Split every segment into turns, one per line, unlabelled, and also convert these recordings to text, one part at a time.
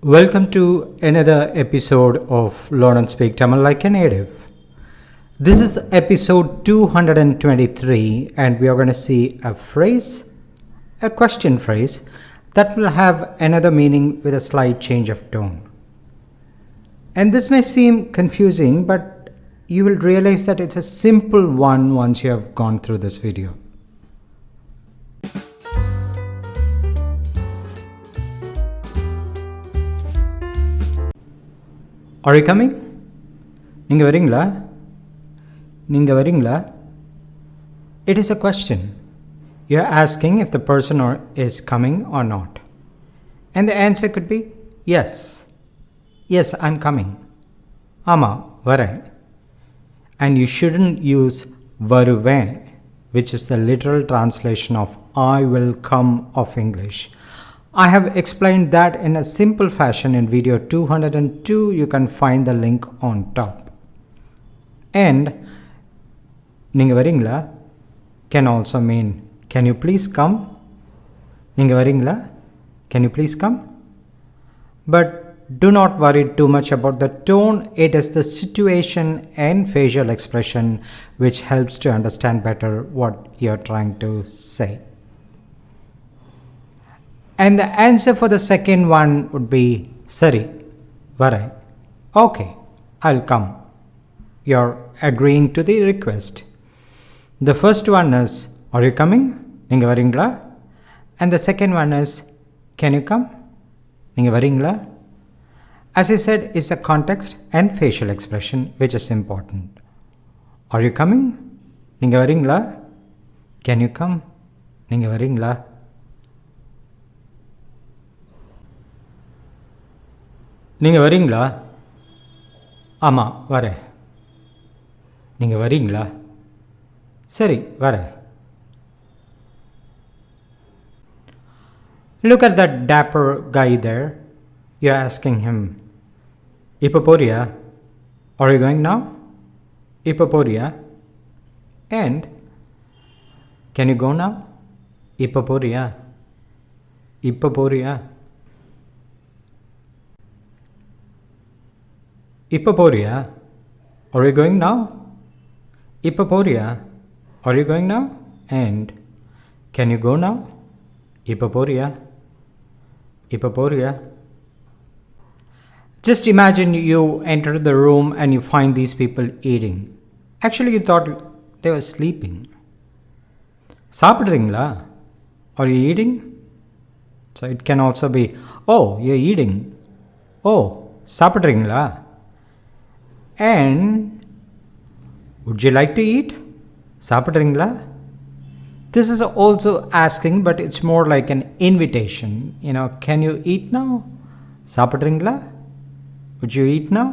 Welcome to another episode of Learn and Speak Tamil Like a Native. This is episode 223 and we are going to see a question phrase that will have another meaning with a slight change of tone. And this may seem confusing, but you will realize that it's a simple one once you have gone through this video. Are you coming? நீங்க வரீங்களா? நீங்க வரீங்களா? It is a question. You are asking if the person is coming or not. And the answer could be yes. Yes, I'm coming. ஆமா, வரேன். And you shouldn't use வருவேன், which is the literal translation of I will come of English. I have explained that in a simple fashion in video 202. You can find the link on top. And நீங்க வரீங்களா can also mean can you please come? நீங்க வரீங்களா? Can you please come? But do not worry too much about the tone. It is the situation and facial expression which helps to understand better what you're trying to say. And the answer for the second one would be Sari, varai. Okay, I'll come. You're agreeing to the request. The first one is, are you coming? Ninga varingla. And the second one is, can you come? Ninga varingla. As I said, is the context and facial expression which is important. Are you coming? Ninga varingla. Can you come? Ninga varingla. நீங்க வரீங்களா? ஆமா, வரேன். நீங்க வரீங்களா? சரி, வரேன். Look at that dapper guy there. You're asking him, இப்ப போறியா? Are you going now? இப்ப போறியா? And can you go now? இப்ப போறியா? இப்ப போறியா? இப்ப போறியா? Are you going now? இப்ப போறியா? Are you going now? And can you go now? இப்ப போறியா? இப்ப போறியா? Just imagine you enter the room and you find these people eating. Actually, you thought they were sleeping. சாப்பிடுறீங்களா? Are you eating? So it can also be, oh, you're eating. Oh, சாப்பிடுறீங்களா? And would you like to eat? சாப்பிடுறீங்களா? This is also asking, but it's more like an invitation. Can you eat now? சாப்பிடுறீங்களா? Would you eat now?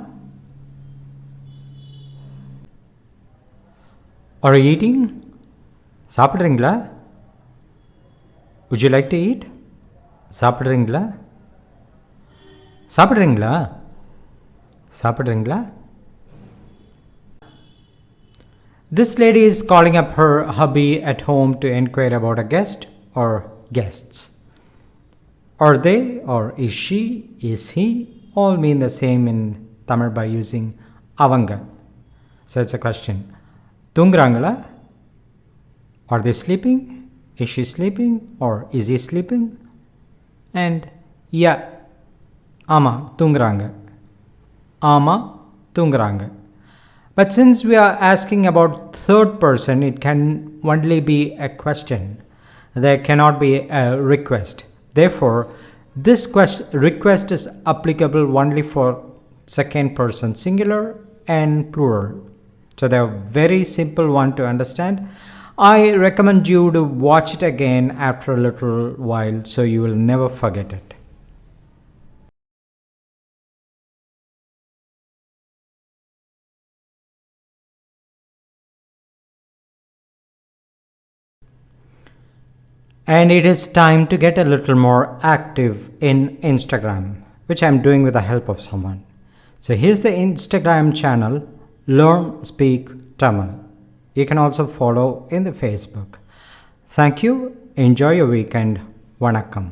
Are you eating? சாப்பிடுறீங்களா? Would you like to eat? சாப்பிடுறீங்களா? சாப்பிடுறீங்களா? சாப்பிடுறீங்களா? This lady is calling up her hubby at home to inquire about a guest or guests. Are they or is she, is he all mean the same in Tamil by using avanga. So it's a question. Tungrangala? Are they sleeping? Is she sleeping or is he sleeping? And yeah, ama tungranga. Ama tungranga. But since we are asking about third person, it can only be a question. There cannot be a request. Therefore, this request is applicable only for second person singular and plural. So they are very simple one to understand. I recommend you to watch it again after a little while so you will never forget it. And it is time to get a little more active in Instagram, which I'm doing with the help of someone. So here's the Instagram channel, Learn Speak Tamil. You can also follow in the Facebook. Thank you. Enjoy your weekend. Vanakkam.